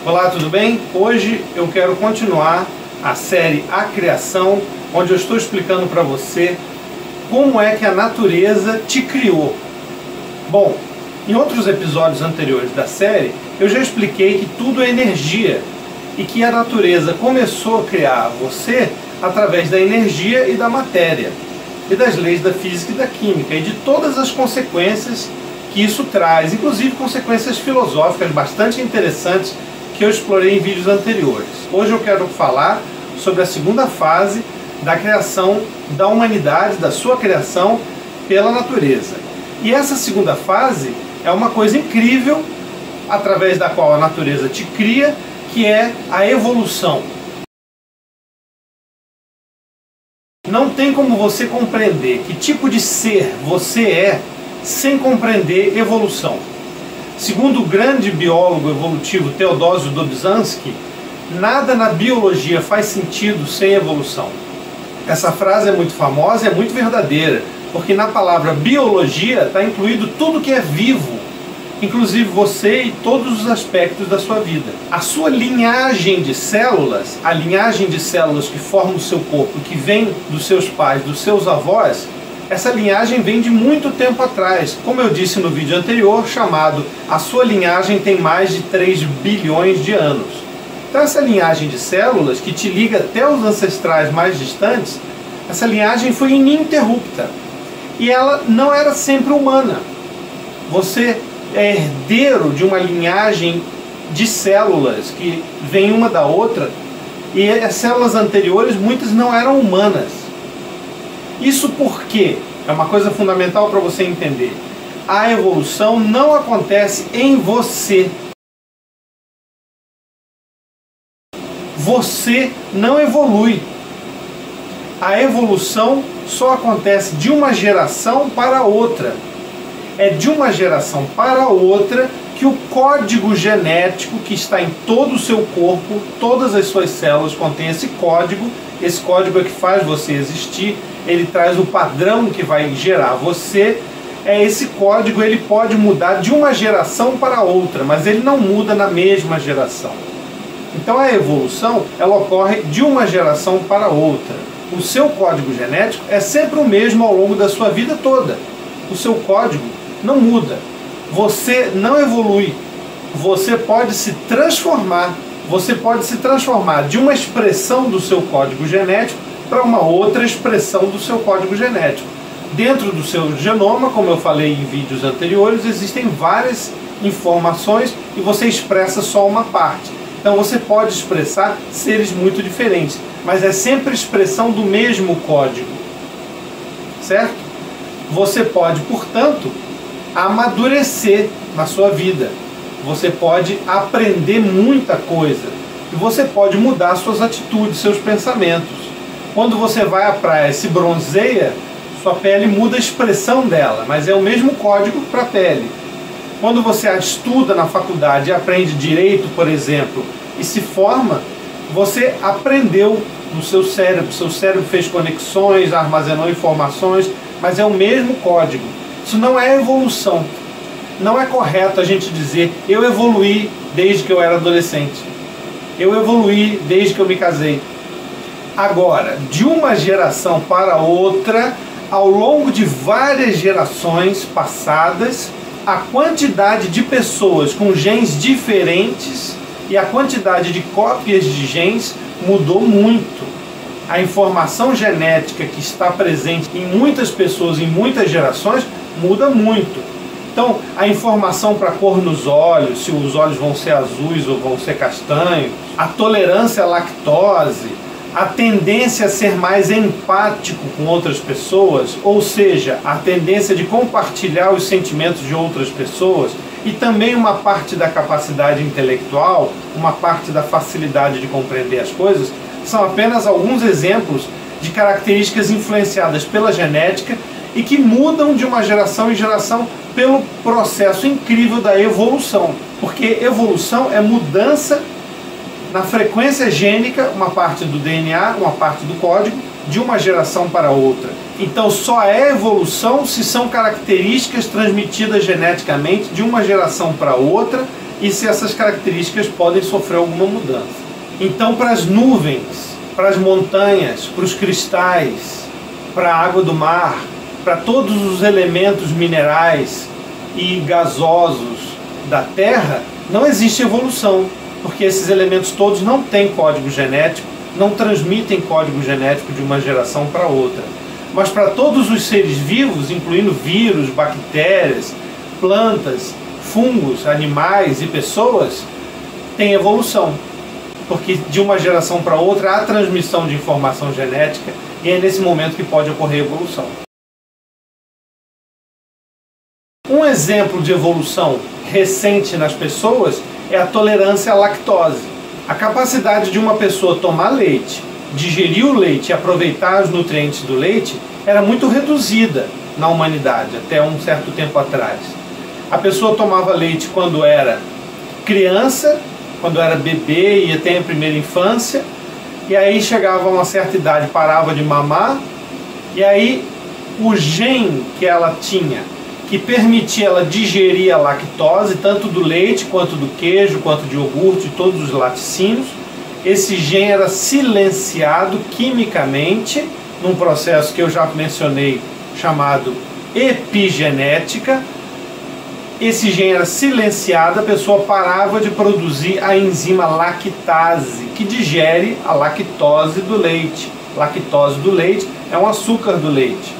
Olá, tudo bem? Hoje eu quero continuar a série A Criação, onde eu estou explicando para você como é que a natureza te criou. Bom, em outros episódios anteriores da série, eu já expliquei que tudo é energia e que a natureza começou a criar você através da energia e da matéria, e das leis da física e da química, e de todas as consequências que isso traz, inclusive consequências filosóficas bastante interessantes que eu explorei em vídeos anteriores. Hoje eu quero falar sobre a segunda fase da criação da humanidade, da sua criação pela natureza. E essa segunda fase é uma coisa incrível, através da qual a natureza te cria, que é a evolução. Não tem como você compreender que tipo de ser você é sem compreender evolução. Segundo o grande biólogo evolutivo Teodósio Dobzhansky, nada na biologia faz sentido sem evolução. Essa frase é muito famosa e é muito verdadeira, porque na palavra biologia está incluído tudo que é vivo, inclusive você e todos os aspectos da sua vida. A sua linhagem de células, a linhagem de células que formam o seu corpo, que vem dos seus pais, dos seus avós, essa linhagem vem de muito tempo atrás, como eu disse no vídeo anterior, chamado A Sua Linhagem Tem Mais de 3 bilhões de anos. Então essa linhagem de células, que te liga até os ancestrais mais distantes, essa linhagem foi ininterrupta. E ela não era sempre humana. Você é herdeiro de uma linhagem de células que vem uma da outra, e as células anteriores, muitas não eram humanas. Isso porque é uma coisa fundamental para você entender. A evolução não acontece em você. Você não evolui. A evolução só acontece de uma geração para outra. É de uma geração para outra que o código genético que está em todo o seu corpo, todas as suas células contêm esse código é que faz você existir, ele traz o padrão que vai gerar você. Esse código ele pode mudar de uma geração para outra, mas ele não muda na mesma geração. Então a evolução ela ocorre de uma geração para outra. O seu código genético é sempre o mesmo ao longo da sua vida toda. O seu código não muda. Você não evolui. Você pode se transformar. Você pode se transformar de uma expressão do seu código genético para uma outra expressão do seu código genético. Dentro do seu genoma, como eu falei em vídeos anteriores, existem várias informações e você expressa só uma parte. Então você pode expressar seres muito diferentes, mas é sempre expressão do mesmo código, certo? Você pode, portanto, amadurecer na sua vida. Você pode aprender muita coisa. E você pode mudar suas atitudes, seus pensamentos. Quando você vai à praia e se bronzeia, sua pele muda a expressão dela, mas é o mesmo código para a pele. Quando você estuda na faculdade e aprende direito, por exemplo, e se forma, você aprendeu no seu cérebro fez conexões, armazenou informações, mas é o mesmo código. Isso não é evolução. Não é correto a gente dizer, eu evoluí desde que eu era adolescente. Eu evoluí desde que eu me casei. Agora, de uma geração para outra, ao longo de várias gerações passadas, a quantidade de pessoas com genes diferentes e a quantidade de cópias de genes mudou muito. A informação genética que está presente em muitas pessoas, em muitas gerações, muda muito. Então, a informação para a cor nos olhos, se os olhos vão ser azuis ou vão ser castanhos, a tolerância à lactose, a tendência a ser mais empático com outras pessoas, ou seja, a tendência de compartilhar os sentimentos de outras pessoas, e também uma parte da capacidade intelectual, uma parte da facilidade de compreender as coisas, são apenas alguns exemplos de características influenciadas pela genética e que mudam de uma geração em geração pelo processo incrível da evolução. Porque evolução é mudança na frequência gênica, uma parte do DNA, uma parte do código, de uma geração para outra. Então só é evolução se são características transmitidas geneticamente de uma geração para outra e se essas características podem sofrer alguma mudança. Então, para as nuvens, para as montanhas, para os cristais, para a água do mar, para todos os elementos minerais e gasosos da Terra, não existe evolução, porque esses elementos todos não têm código genético, não transmitem código genético de uma geração para outra. Mas para todos os seres vivos, incluindo vírus, bactérias, plantas, fungos, animais e pessoas, tem evolução. Porque de uma geração para outra há transmissão de informação genética e é nesse momento que pode ocorrer evolução. Um exemplo de evolução recente nas pessoas é a tolerância à lactose. A capacidade de uma pessoa tomar leite, digerir o leite e aproveitar os nutrientes do leite era muito reduzida na humanidade até um certo tempo atrás. A pessoa tomava leite quando era criança, quando era bebê, ia até a primeira infância, e aí chegava a uma certa idade, parava de mamar, e aí o gene que ela tinha, que permitia ela digerir a lactose, tanto do leite, quanto do queijo, quanto de iogurte, de todos os laticínios, esse gene era silenciado quimicamente, num processo que eu já mencionei, chamado epigenética. Esse gene era silenciado, a pessoa parava de produzir a enzima lactase, que digere a lactose do leite. Lactose do leite é um açúcar do leite.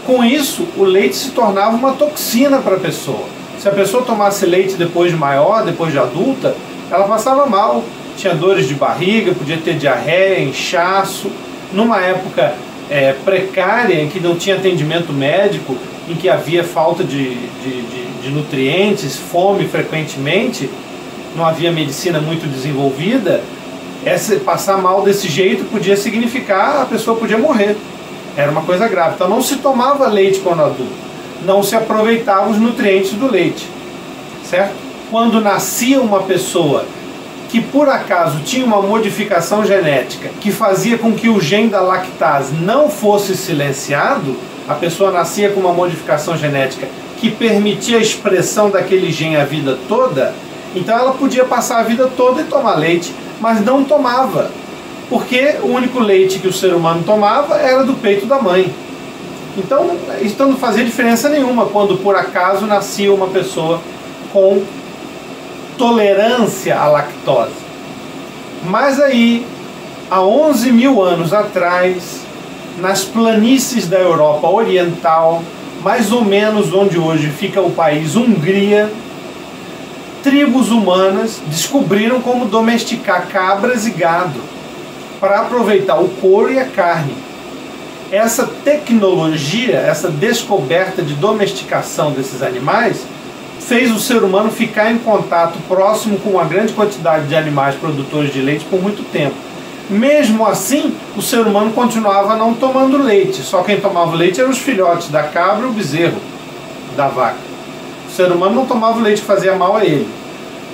Com isso, o leite se tornava uma toxina para a pessoa. Se a pessoa tomasse leite depois de maior, depois de adulta, ela passava mal, tinha dores de barriga, podia ter diarreia, inchaço. Numa época precária, em que não tinha atendimento médico, em que havia falta de nutrientes, fome frequentemente, não havia medicina muito desenvolvida, passar mal desse jeito podia significar a pessoa podia morrer. Era uma coisa grave. Então não se tomava leite quando adulto, não se aproveitava os nutrientes do leite, certo? Quando nascia uma pessoa que por acaso tinha uma modificação genética que fazia com que o gene da lactase não fosse silenciado, a pessoa nascia com uma modificação genética que permitia a expressão daquele gene a vida toda, então ela podia passar a vida toda e tomar leite, mas não tomava, porque o único leite que o ser humano tomava era do peito da mãe. Então isso não fazia diferença nenhuma quando por acaso nascia uma pessoa com tolerância à lactose. Mas aí, há 11 mil anos atrás, nas planícies da Europa Oriental, mais ou menos onde hoje fica o país Hungria, tribos humanas descobriram como domesticar cabras e gado para aproveitar o couro e a carne. Essa tecnologia, essa descoberta de domesticação desses animais, fez o ser humano ficar em contato próximo com uma grande quantidade de animais produtores de leite por muito tempo. Mesmo assim, o ser humano continuava não tomando leite. Só quem tomava leite eram os filhotes da cabra e o bezerro da vaca. O ser humano não tomava o leite que fazia mal a ele.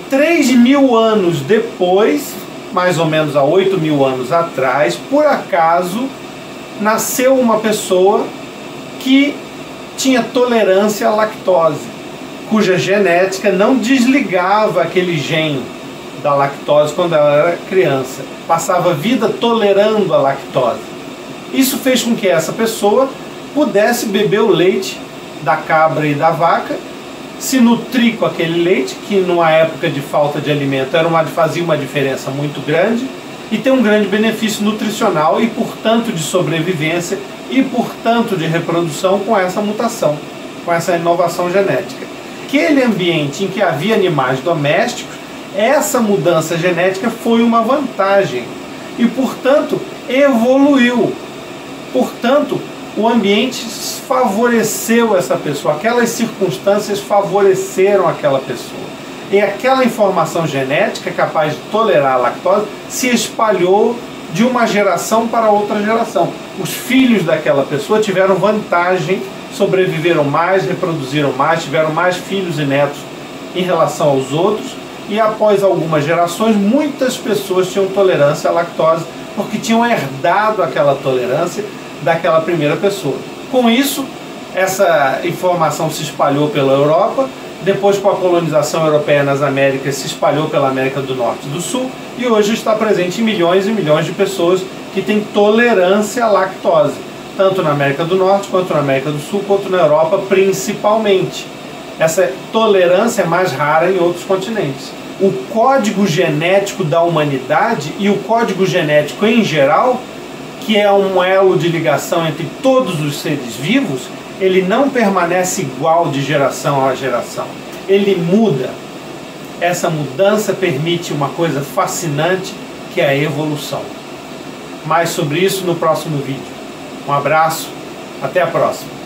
3 mil anos depois, mais ou menos há 8 mil anos atrás, por acaso, nasceu uma pessoa que tinha tolerância à lactose, cuja genética não desligava aquele gene da lactose quando ela era criança. Passava a vida tolerando a lactose. Isso fez com que essa pessoa pudesse beber o leite da cabra e da vaca, se nutrir com aquele leite, que numa época de falta de alimento fazia uma diferença muito grande, e ter um grande benefício nutricional e, portanto, de sobrevivência e, portanto, de reprodução com essa mutação, com essa inovação genética. Aquele ambiente em que havia animais domésticos, essa mudança genética foi uma vantagem e, portanto, evoluiu. Portanto, o ambiente favoreceu essa pessoa, aquelas circunstâncias favoreceram aquela pessoa. E aquela informação genética capaz de tolerar a lactose se espalhou de uma geração para outra geração. Os filhos daquela pessoa tiveram vantagem, sobreviveram mais, reproduziram mais, tiveram mais filhos e netos em relação aos outros, e após algumas gerações, muitas pessoas tinham tolerância à lactose, porque tinham herdado aquela tolerância daquela primeira pessoa. Com isso, essa informação se espalhou pela Europa depois com a colonização europeia nas Américas se espalhou pela América do Norte e do Sul e hoje está presente em milhões e milhões de pessoas que têm tolerância à lactose, tanto na América do Norte quanto na América do Sul, quanto na Europa principalmente. Essa tolerância é mais rara em outros continentes. O código genético da humanidade e o código genético em geral, que é um elo de ligação entre todos os seres vivos, ele não permanece igual de geração a geração. Ele muda. Essa mudança permite uma coisa fascinante, que é a evolução. Mais sobre isso no próximo vídeo. Um abraço, até a próxima.